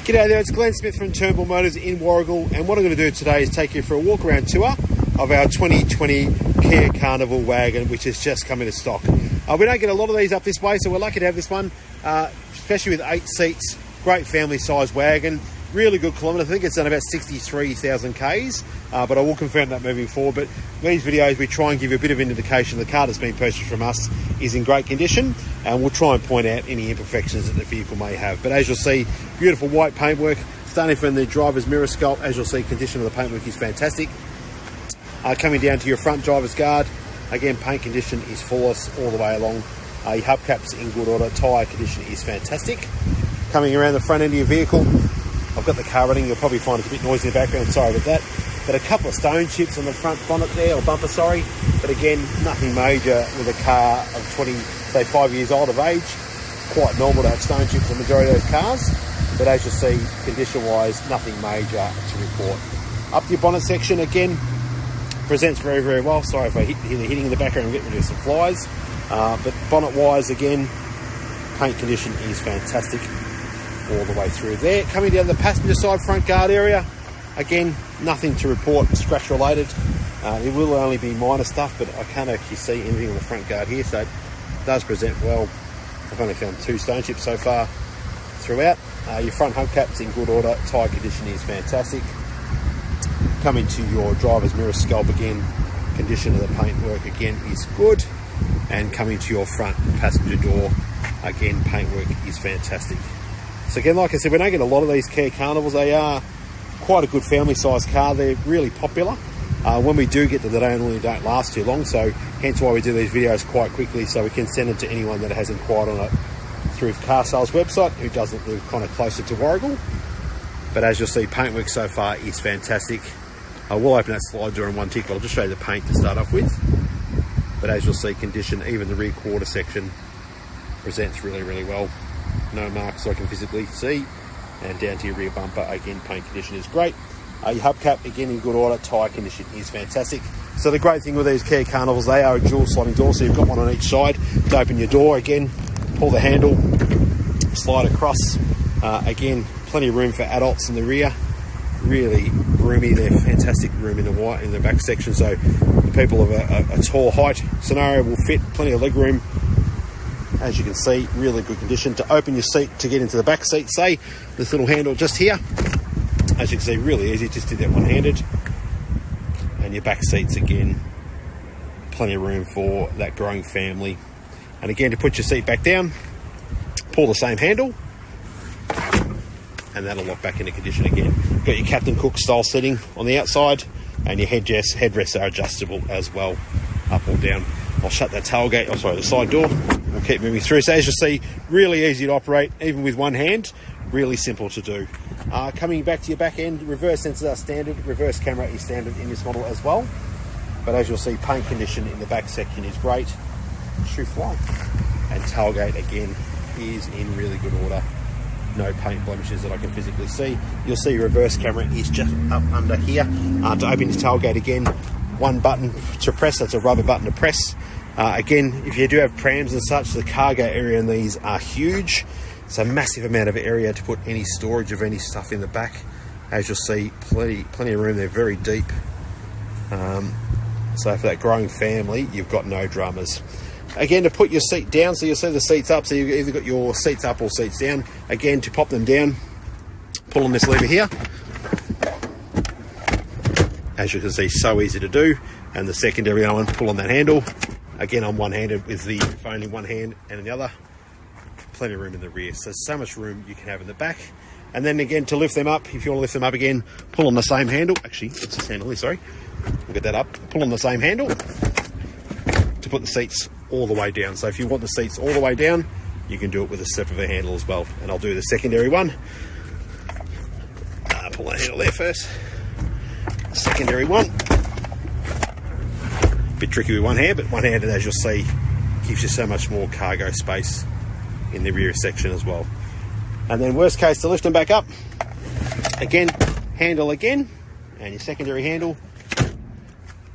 G'day there, it's Glen Smith from Turnbull Motors in Warragul, and what I'm going to do today is take you for a walk around tour of our 2020 Kia Carnival Wagon, which has just come into stock. We don't get a lot of these up this way, so we're lucky to have this one, especially with 8 seats, great family size wagon, really good kilometres. I think it's done about 63,000 Ks, but I will confirm that moving forward. But these videos, we try and give you a bit of an indication the car that's been purchased from us is in great condition, and we'll try and point out any imperfections that the vehicle may have. But as you'll see, beautiful white paintwork, starting from the driver's mirror sculpt. As you'll see, condition of the paintwork is fantastic. Coming down to your front driver's guard, again, paint condition is flawless all the way along. Your hubcaps in good order, tyre condition is fantastic. Coming around the front end of your vehicle, I've got the car running. You'll probably find it's a bit noisy in the background, sorry about that. But a couple of stone chips on the front bonnet there, or bumper, sorry. But again, nothing major with a car of 5 years old of age. Quite normal to have stone chips on the majority of those cars. But as you see, condition-wise, nothing major to report. Up to your bonnet section, again, presents very, very well. Sorry if I hear the hitting in the background and get rid of some flies. But bonnet-wise, again, paint condition is fantastic all the way through there. Coming down the passenger side front guard area, again, nothing to report scratch related. It will only be minor stuff, but I can't actually see anything on the front guard here, so it does present well. I've only found 2 stone chips so far throughout. Your front hubcap's in good order, tyre condition is fantastic. Coming to your driver's mirror sculpt, again, condition of the paintwork again is good. And coming to your front passenger door, again, paintwork is fantastic. So again, like I said, we don't get a lot of these Kia Carnivals. They are quite a good family size car. They're really popular. When we do get them, they don't last too long, so hence why we do these videos quite quickly, so we can send them to anyone that has inquired on it through the car sales website who doesn't live kind of closer to Warragul. But as you'll see, paintwork so far is fantastic. I will open that slide door in one tick, but I'll just show you the paint to start off with. But as you'll see, condition, even the rear quarter section presents really, really well. No marks I can physically see. And down to your rear bumper, again, paint condition is great. Your hubcap, again, in good order. Tyre condition is fantastic. So the great thing with these Kia Carnivals, they are a dual sliding door, so you've got one on each side to open your door. Again, pull the handle, slide across. Again, plenty of room for adults in the rear. Really roomy. They're fantastic room in the back section, so the people of a tall height scenario will fit. Plenty of leg room. As you can see, really good condition. To open your seat to get into the back seat, say, this little handle just here. As you can see, really easy, just do that one-handed. And your back seats, again, plenty of room for that growing family. And again, to put your seat back down, pull the same handle, and that'll lock back into condition again. Got your Captain Cook style setting on the outside, and your headrests are adjustable as well, up or down. I'll shut that tailgate, the side door. We'll keep moving through. So as you see, really easy to operate, even with one hand. Really simple to do. Coming back to your back end, reverse sensors are standard. Reverse camera is standard in this model as well. But as you'll see, paint condition in the back section is great. Shoe fly. And tailgate, again, is in really good order. No paint blemishes that I can physically see. You'll see reverse camera is just up under here. To open your tailgate, again, one button to press. That's a rubber button to press. Again, if you do have prams and such, the cargo area in these are huge. It's a massive amount of area to put any storage of any stuff in the back. As you'll see, plenty of room. They're very deep. So for that growing family, you've got no dramas. Again, to put your seat down, so you'll see the seats up, so you've either got your seats up or seats down. Again, to pop them down, pull on this lever here. As you can see, so easy to do. And the secondary element, pull on that handle. Again, I'm one-handed with the phone in one hand and in the other. Plenty of room in the rear. So much room you can have in the back. And then again, to lift them up, if you want to lift them up again, pull on the same handle. Actually, it's this handle here, sorry. We'll get that up. Pull on the same handle to put the seats all the way down. So if you want the seats all the way down, you can do it with a step of a handle as well. And I'll do the secondary one. Pull that handle there first. Secondary one. Bit tricky with one hand, but one-handed, as you'll see, gives you so much more cargo space in the rear section as well. And then worst case, to lift them back up, again, handle again, and your secondary handle,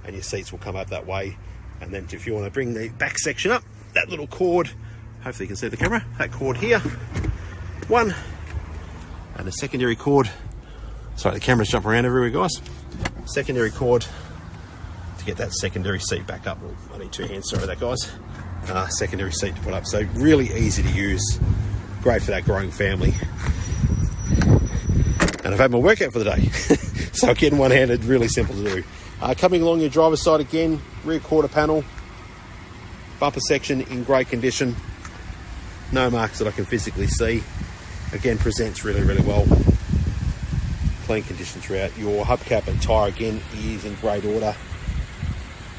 and your seats will come up that way. And then if you want to bring the back section up, that little cord, hopefully you can see the camera, that cord here, one, and a secondary cord. Sorry, the camera's jumping around everywhere, guys. Secondary cord to get that secondary seat back up. Oh, I need two hands, sorry that, guys. Secondary seat to put up, so really easy to use. Great for that growing family. And I've had my workout for the day. So again, one-handed, really simple to do. Coming along your driver's side again, rear quarter panel, bumper section in great condition. No marks that I can physically see. Again, presents really, really well. Clean condition throughout. Your hubcap and tyre again is in great order.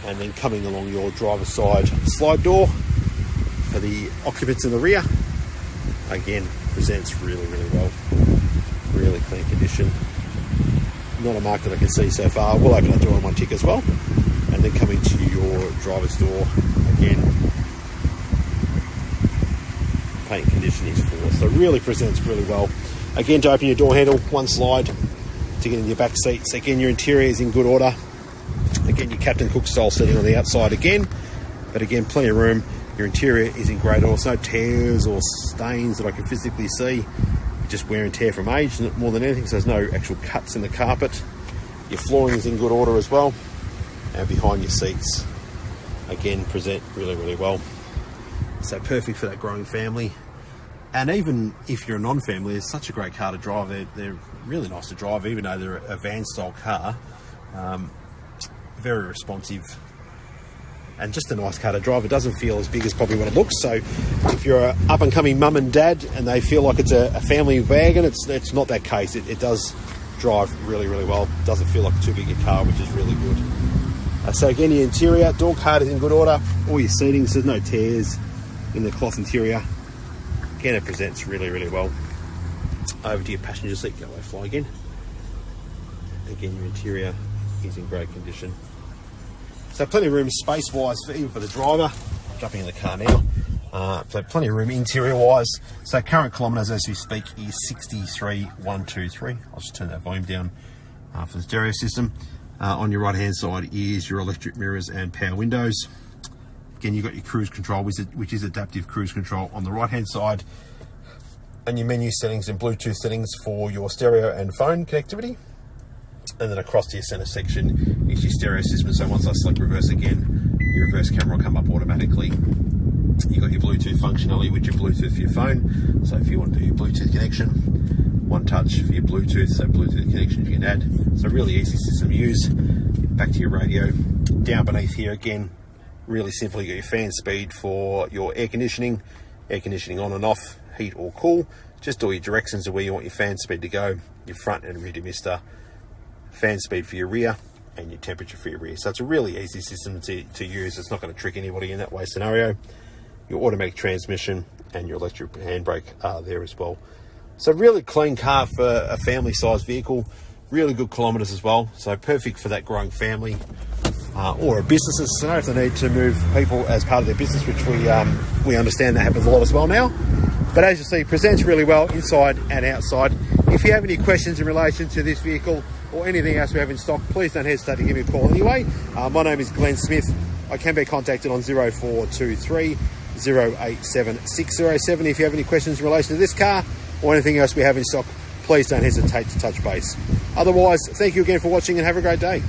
And then coming along your driver's side slide door for the occupants in the rear. Again, presents really, really well. Really clean condition. Not a mark that I can see so far. We'll open that door on one tick as well. And then coming to your driver's door, again, paint condition is full. So really presents really well. Again, to open your door handle, one slide to get in your back seats. Again, your interior is in good order. Again, your Captain Cook style seating on the outside again. But again, plenty of room. Your interior is in great order. No tears or stains that I can physically see. Just wear and tear from age more than anything, so there's no actual cuts in the carpet. Your flooring is in good order as well, and behind your seats again present really, really well. So perfect for that growing family. And even if you're a non-family, it's such a great car to drive. They're really nice to drive, even though they're a van style car. Very responsive and just a nice car to drive. It doesn't feel as big as probably what it looks. So if you're an up and coming mum and dad and they feel like it's a family wagon, it's not that case. It does drive really, really well. It doesn't feel like too big a car, which is really good. So again, your interior, door card is in good order. All your seatings, there's no tears in the cloth interior. Again, it presents really, really well. Over to your passenger seat, go away, fly again. Again, your interior is in great condition. So plenty of room space-wise, even for the driver. I'm jumping in the car now. So plenty of room interior-wise. So current kilometres as we speak is 63,123. I'll just turn that volume down for the stereo system. On your right-hand side is your electric mirrors and power windows. Again, you've got your cruise control, which is adaptive cruise control on the right-hand side. And your menu settings and Bluetooth settings for your stereo and phone connectivity. And then across to your centre section is your stereo system. So once I select reverse again, your reverse camera will come up automatically. You've got your Bluetooth functionality with your Bluetooth for your phone. So if you want to do your Bluetooth connection, one touch for your Bluetooth, so Bluetooth connection you can add. So really easy system to use. Back to your radio. Down beneath here again, really simply, you got your fan speed for your air conditioning on and off, heat or cool. Just all your directions of where you want your fan speed to go, your front and rear demister, fan speed for your rear, and your temperature for your rear. So it's a really easy system to use. It's not going to trick anybody in that way scenario. Your automatic transmission and your electric handbrake are there as well. So really clean car for a family size vehicle. Really good kilometres as well. So perfect for that growing family or a business scenario if they need to move people as part of their business, which we understand that happens a lot as well now. But as you see, presents really well inside and outside. If you have any questions in relation to this vehicle or anything else we have in stock, please don't hesitate to give me a call anyway. My name is Glen Smith. I can be contacted on 0423 087 607. If you have any questions in relation to this car or anything else we have in stock, please don't hesitate to touch base. Otherwise, thank you again for watching and have a great day.